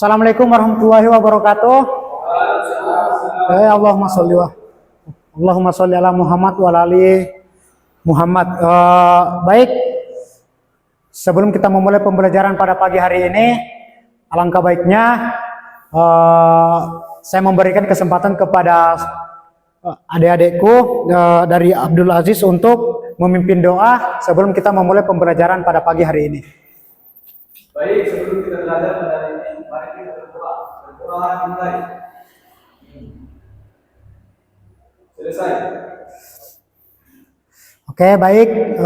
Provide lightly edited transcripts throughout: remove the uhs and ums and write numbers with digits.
Assalamualaikum warahmatullahi wabarakatuh. Allahumma sholli ala Muhammad wa ala ali Muhammad. Baik, sebelum kita memulai pembelajaran pada pagi hari ini, alangkah baiknya saya memberikan kesempatan kepada adik-adikku dari Abdul Aziz untuk memimpin doa sebelum kita memulai pembelajaran pada pagi hari ini. Baik, sebelum kita belajar pada hari ini, mari kita berdoa. Berdoa dimulai. Selesai. Oke, baik.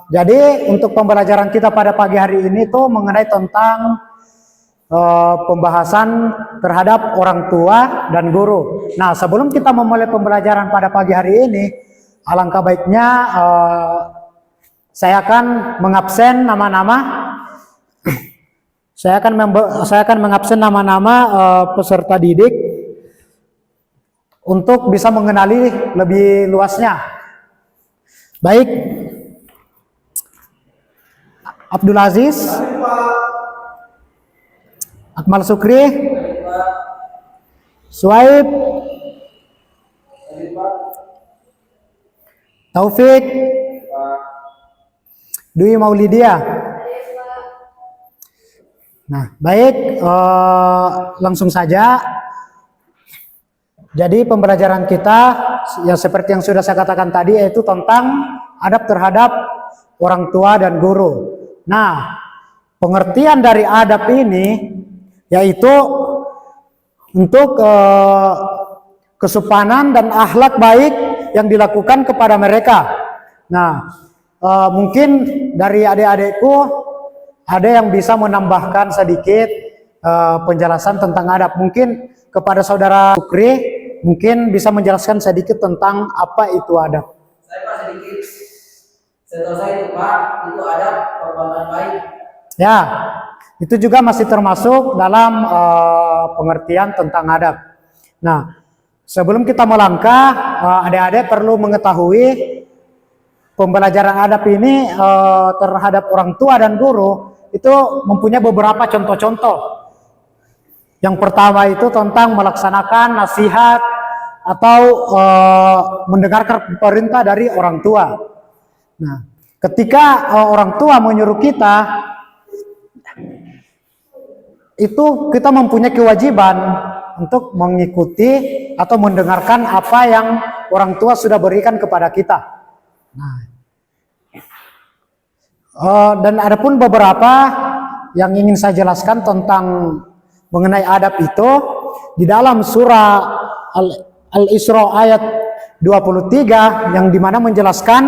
Jadi untuk pembelajaran kita pada pagi hari ini tuh mengenai tentang pembahasan terhadap orang tua dan guru. Nah, sebelum kita memulai pembelajaran pada pagi hari ini, alangkah baiknya saya akan mengabsen nama-nama. Saya akan mengabsen nama-nama peserta didik untuk bisa mengenali lebih luasnya. Baik, Abdul Aziz, Akmal Sukri, Suaib, Taufik, Dwi Maulidia. Nah, baik, langsung saja. Jadi pembelajaran kita yang seperti yang sudah saya katakan tadi yaitu tentang adab terhadap orang tua dan guru. Nah, pengertian dari adab ini yaitu untuk kesopanan dan akhlak baik yang dilakukan kepada mereka. Nah, mungkin dari adik-adikku ada yang bisa menambahkan sedikit penjelasan tentang adab. Mungkin kepada saudara Sukri, mungkin bisa menjelaskan sedikit tentang apa itu adab. Saya Pak sedikit. Setahu saya itu Pak, itu adab perbuatan baik. Ya, itu juga masih termasuk dalam pengertian tentang adab. Nah, sebelum kita melangkah, adik-adik perlu mengetahui pembelajaran adab ini terhadap orang tua dan guru itu mempunyai beberapa contoh-contoh. Yang pertama itu tentang melaksanakan nasihat atau mendengarkan perintah dari orang tua. Nah, ketika orang tua menyuruh kita, itu kita mempunyai kewajiban untuk mengikuti atau mendengarkan apa yang orang tua sudah berikan kepada kita. Nah, dan ada pun beberapa yang ingin saya jelaskan tentang mengenai adab itu di dalam surah Al-Isra ayat 23 yang dimana menjelaskan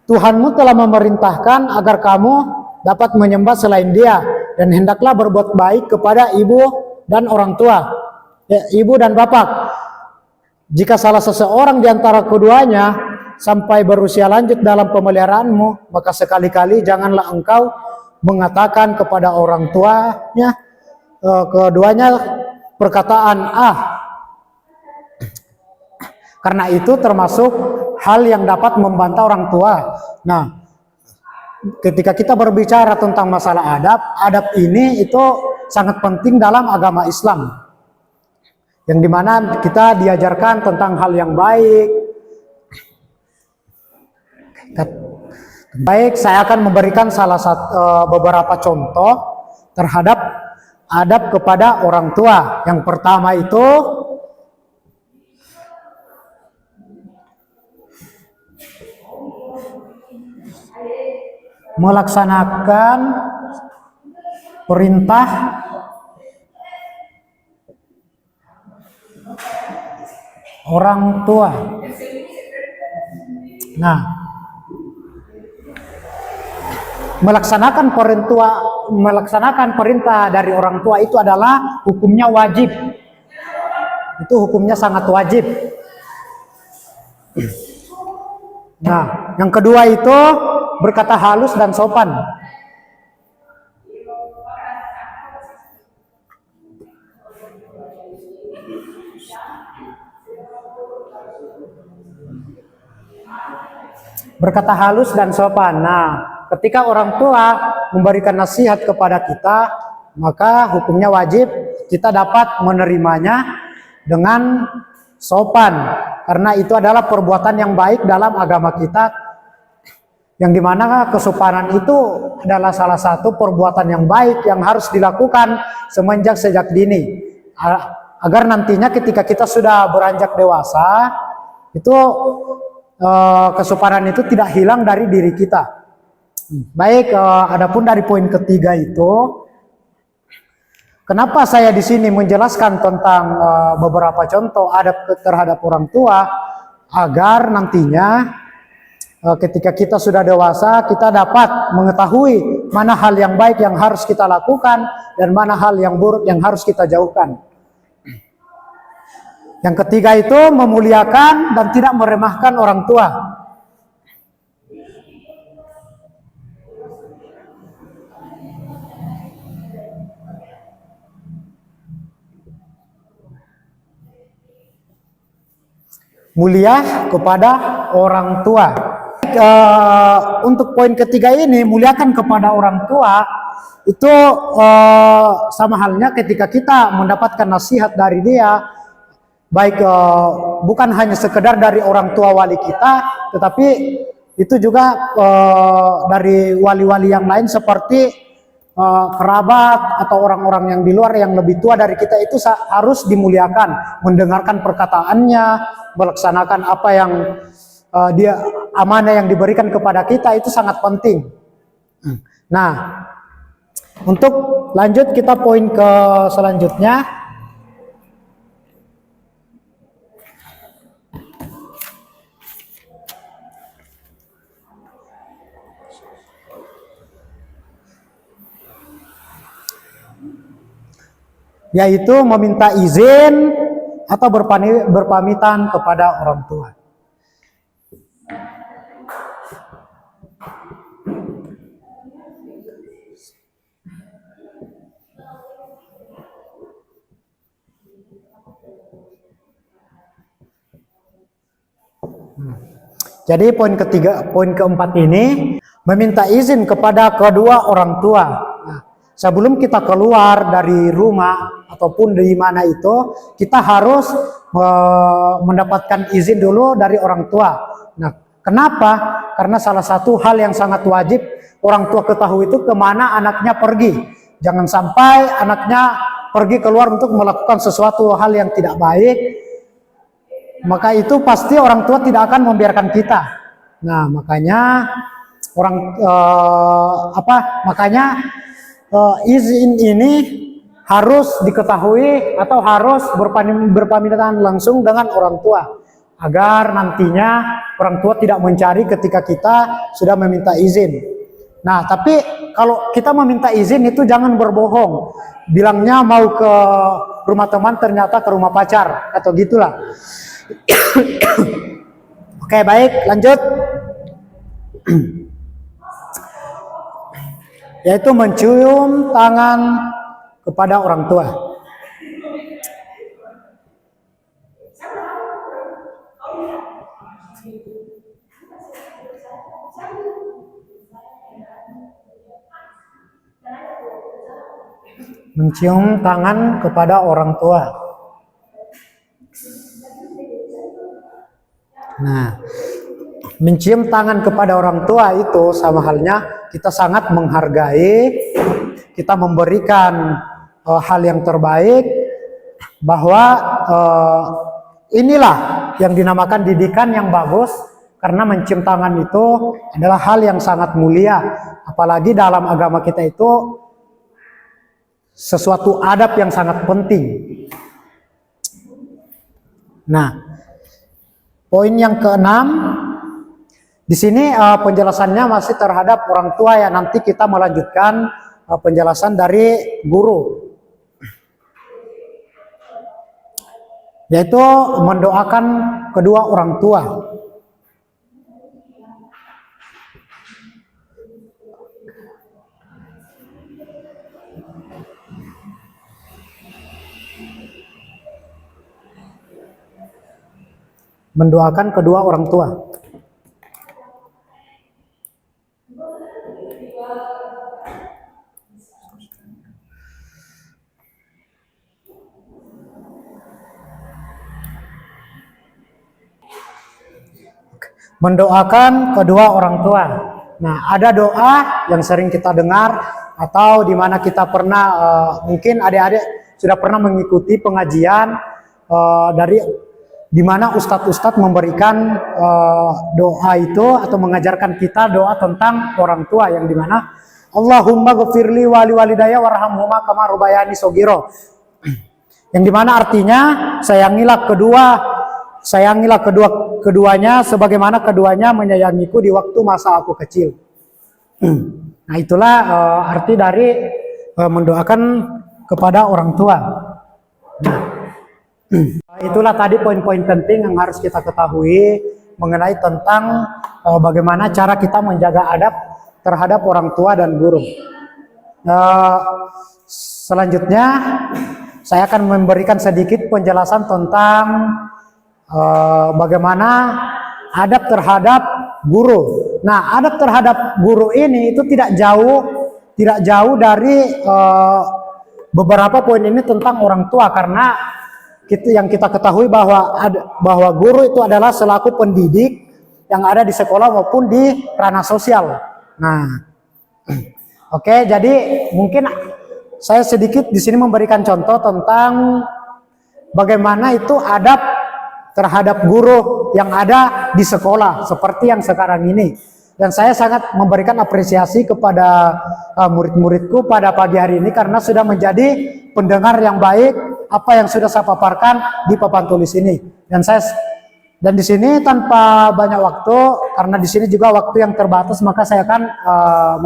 Tuhanmu telah memerintahkan agar kamu dapat menyembah selain Dia dan hendaklah berbuat baik kepada ibu dan orang tua, ibu dan bapak. Jika salah seseorang di antara keduanya sampai berusia lanjut dalam pemeliharaanmu, maka sekali-kali janganlah engkau mengatakan kepada orang tuanya keduanya perkataan karena itu termasuk hal yang dapat membantah orang tua. Nah, ketika kita berbicara tentang masalah adab ini itu sangat penting dalam agama Islam, yang dimana kita diajarkan tentang hal yang baik. Baik, saya akan memberikan beberapa contoh terhadap adab kepada orang tua. Yang pertama itu melaksanakan perintah orang tua. Nah, melaksanakan perintah dari orang tua itu adalah hukumnya wajib. Itu hukumnya sangat wajib. Nah, yang kedua itu berkata halus dan sopan. Berkata halus dan sopan. Nah, ketika orang tua memberikan nasihat kepada kita, maka hukumnya wajib kita dapat menerimanya dengan sopan, karena itu adalah perbuatan yang baik dalam agama kita, yang dimana kesopanan itu adalah salah satu perbuatan yang baik yang harus dilakukan sejak dini, agar nantinya ketika kita sudah beranjak dewasa itu kesopanan itu tidak hilang dari diri kita. Baik, adapun dari poin ketiga itu, kenapa saya di sini menjelaskan tentang beberapa contoh adab terhadap orang tua, agar nantinya ketika kita sudah dewasa kita dapat mengetahui mana hal yang baik yang harus kita lakukan dan mana hal yang buruk yang harus kita jauhkan. Yang ketiga itu memuliakan dan tidak meremehkan orang tua. Mulia kepada orang tua. Untuk poin ketiga ini, muliakan kepada orang tua, itu sama halnya ketika kita mendapatkan nasihat dari dia, baik bukan hanya sekedar dari orang tua wali kita, tetapi itu juga dari wali-wali yang lain seperti kerabat atau orang-orang yang di luar yang lebih tua dari kita, itu harus dimuliakan, mendengarkan perkataannya, melaksanakan apa yang dia amanah yang diberikan kepada kita, itu sangat penting. Nah, untuk lanjut kita poin ke selanjutnya. Yaitu meminta izin atau berpamitan kepada orang tua. Jadi poin keempat ini meminta izin kepada kedua orang tua. Nah, sebelum kita keluar dari rumah ataupun di mana itu, kita harus mendapatkan izin dulu dari orang tua. Nah, kenapa? Karena salah satu hal yang sangat wajib orang tua ketahui itu kemana anaknya pergi. Jangan sampai anaknya pergi keluar untuk melakukan sesuatu hal yang tidak baik, maka itu pasti orang tua tidak akan membiarkan kita. Nah, makanya izin ini harus diketahui atau harus berpamitan langsung dengan orang tua, agar nantinya orang tua tidak mencari ketika kita sudah meminta izin. Nah, tapi kalau kita meminta izin itu jangan berbohong, bilangnya mau ke rumah teman ternyata ke rumah pacar atau gitulah. Oke, baik, lanjut. Yaitu mencium tangan kepada orang tua. Mencium tangan kepada orang tua. Nah, mencium tangan kepada orang tua itu sama halnya kita sangat menghargai, kita memberikan hal yang terbaik, bahwa inilah yang dinamakan didikan yang bagus, karena mencium tangan itu adalah hal yang sangat mulia, apalagi dalam agama kita itu sesuatu adab yang sangat penting. Nah, poin yang keenam, di sini penjelasannya masih terhadap orang tua ya. Nanti kita melanjutkan penjelasan dari guru, yaitu mendoakan kedua orang tua. Mendoakan kedua orang tua. mendoakan kedua orang tua. Nah, ada doa yang sering kita dengar atau di mana kita pernah mungkin adik-adik sudah pernah mengikuti pengajian dari di mana ustadz-ustadz memberikan doa itu atau mengajarkan kita doa tentang orang tua yang di mana Allahumma ghfirli wali walidayya warhamhuma kama rabbayani shogiro. Yang di mana artinya sayangilah keduanya sebagaimana keduanya menyayangiku di waktu masa aku kecil. Nah, itulah arti dari mendoakan kepada orang tua. Itulah tadi poin-poin penting yang harus kita ketahui mengenai tentang bagaimana cara kita menjaga adab terhadap orang tua dan guru. Selanjutnya saya akan memberikan sedikit penjelasan tentang bagaimana adab terhadap guru. Nah, adab terhadap guru ini itu tidak jauh dari beberapa poin ini tentang orang tua, karena yang kita ketahui bahwa guru itu adalah selaku pendidik yang ada di sekolah maupun di ranah sosial. Nah, oke, jadi mungkin saya sedikit di sini memberikan contoh tentang bagaimana itu adab terhadap guru yang ada di sekolah seperti yang sekarang ini. Dan saya sangat memberikan apresiasi kepada murid-muridku pada pagi hari ini karena sudah menjadi pendengar yang baik apa yang sudah saya paparkan di papan tulis ini. Dan di sini tanpa banyak waktu, karena di sini juga waktu yang terbatas, maka saya akan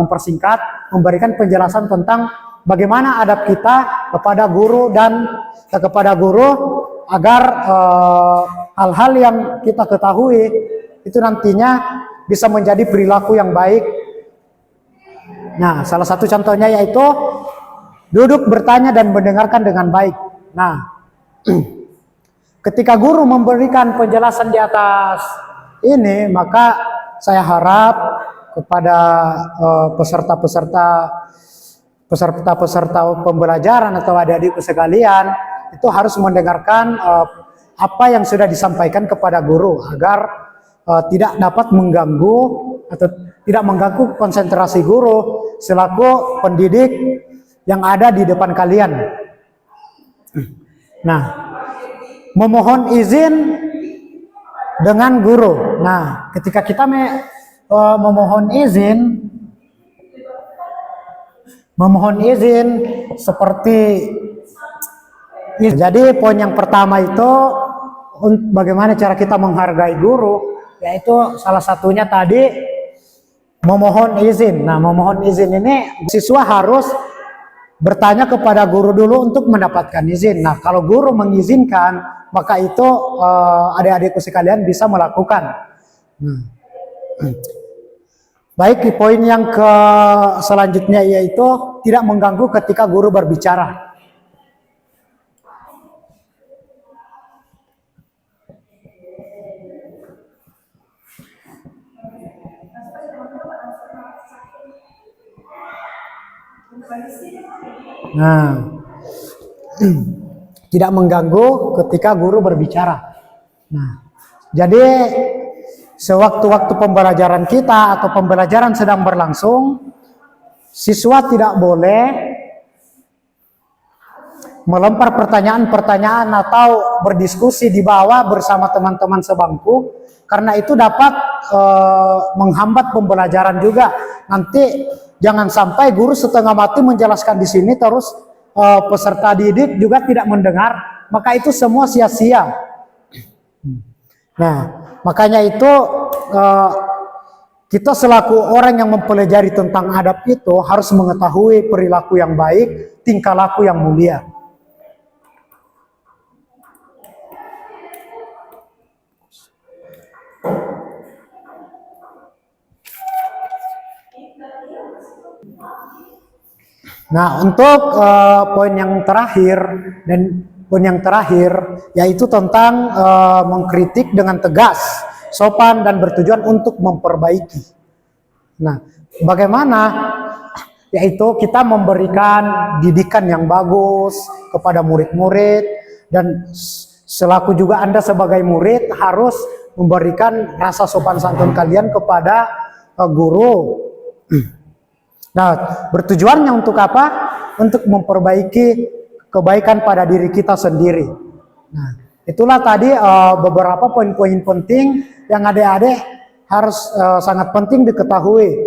mempersingkat, memberikan penjelasan tentang bagaimana adab kita kepada guru agar hal-hal yang kita ketahui itu nantinya bisa menjadi perilaku yang baik. Nah, salah satu contohnya yaitu duduk, bertanya, dan mendengarkan dengan baik. Nah, ketika guru memberikan penjelasan di atas ini, maka saya harap kepada peserta pembelajaran atau adik-adikku sekalian itu harus mendengarkan apa yang sudah disampaikan kepada guru agar tidak dapat mengganggu atau tidak mengganggu konsentrasi guru selaku pendidik yang ada di depan kalian. Nah, memohon izin dengan guru. Nah, ketika kita memohon izin seperti jadi poin yang pertama itu bagaimana cara kita menghargai guru, yaitu salah satunya tadi memohon izin. Nah, memohon izin ini siswa harus bertanya kepada guru dulu untuk mendapatkan izin. Nah, kalau guru mengizinkan, maka itu adik-adikku sekalian bisa melakukan. Baik, poin yang selanjutnya yaitu tidak mengganggu ketika guru berbicara. Nah, tidak mengganggu ketika guru berbicara. Nah, jadi sewaktu-waktu pembelajaran kita atau pembelajaran sedang berlangsung, siswa tidak boleh melempar pertanyaan-pertanyaan atau berdiskusi di bawah bersama teman-teman sebangku, karena itu dapat menghambat pembelajaran juga. Nanti jangan sampai guru setengah mati menjelaskan di sini terus peserta didik juga tidak mendengar, maka itu semua sia-sia. Nah, makanya itu kita selaku orang yang mempelajari tentang adab itu harus mengetahui perilaku yang baik, tingkah laku yang mulia. Nah, untuk poin yang terakhir yaitu tentang mengkritik dengan tegas, sopan, dan bertujuan untuk memperbaiki. Nah, bagaimana? Yaitu kita memberikan didikan yang bagus kepada murid-murid, dan selaku juga Anda sebagai murid harus memberikan rasa sopan santun kalian kepada guru. Nah, bertujuannya untuk apa? Untuk memperbaiki kebaikan pada diri kita sendiri. Nah, itulah tadi beberapa poin-poin penting yang adik-adik harus sangat penting diketahui.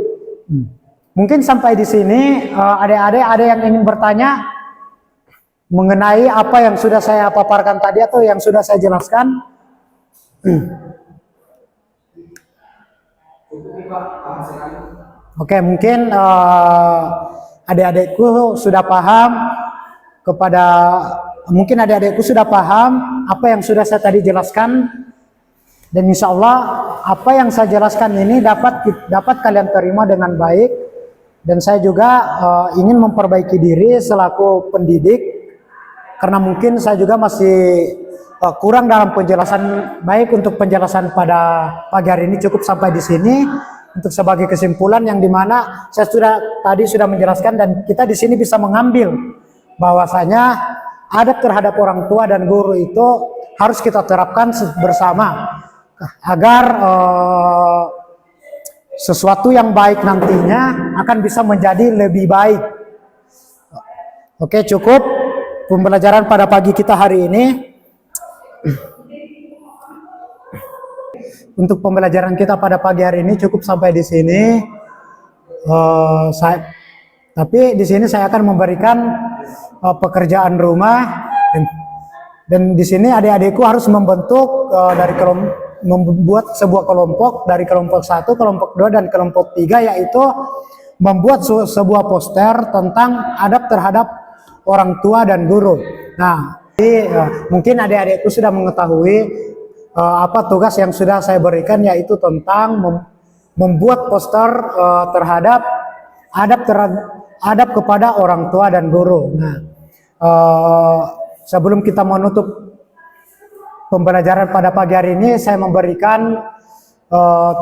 Mungkin sampai di sini adik-adik ada yang ingin bertanya mengenai apa yang sudah saya paparkan tadi atau yang sudah saya jelaskan. Oke, mungkin adik-adikku sudah paham mungkin adik-adikku sudah paham apa yang sudah saya tadi jelaskan, dan insya Allah apa yang saya jelaskan ini dapat kalian terima dengan baik, dan saya juga ingin memperbaiki diri selaku pendidik karena mungkin saya juga masih kurang dalam penjelasan. Baik, untuk penjelasan pada pagi hari ini cukup sampai di sini. Untuk sebagai kesimpulan yang dimana saya tadi sudah menjelaskan, dan kita di sini bisa mengambil bahwasanya adab terhadap orang tua dan guru itu harus kita terapkan bersama agar sesuatu yang baik nantinya akan bisa menjadi lebih baik. Oke, cukup pembelajaran pada pagi kita hari ini. Untuk pembelajaran kita pada pagi hari ini cukup sampai di sini. Tapi di sini saya akan memberikan pekerjaan rumah, dan di sini adik-adikku harus membentuk membuat sebuah kelompok dari kelompok 1, kelompok 2, dan kelompok 3, yaitu membuat sebuah poster tentang adab terhadap orang tua dan guru. Nah, mungkin adik-adikku sudah mengetahui apa tugas yang sudah saya berikan, yaitu tentang membuat poster terhadap adab kepada orang tua dan guru. Nah, sebelum kita menutup pembelajaran pada pagi hari ini, saya memberikan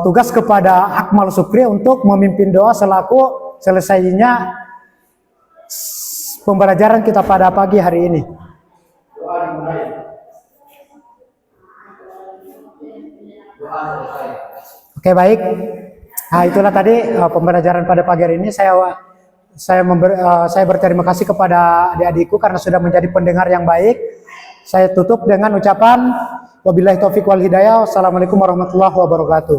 tugas kepada Akmal Sukri untuk memimpin doa selaku selesainya pembelajaran kita pada pagi hari ini. Oke, baik. Nah, itulah tadi pembelajaran pada pagi hari ini. Saya berterima kasih kepada adik-adikku karena sudah menjadi pendengar yang baik. Saya tutup dengan ucapan wabillahi taufiq wal hidayah. Wassalamualaikum warahmatullahi wabarakatuh.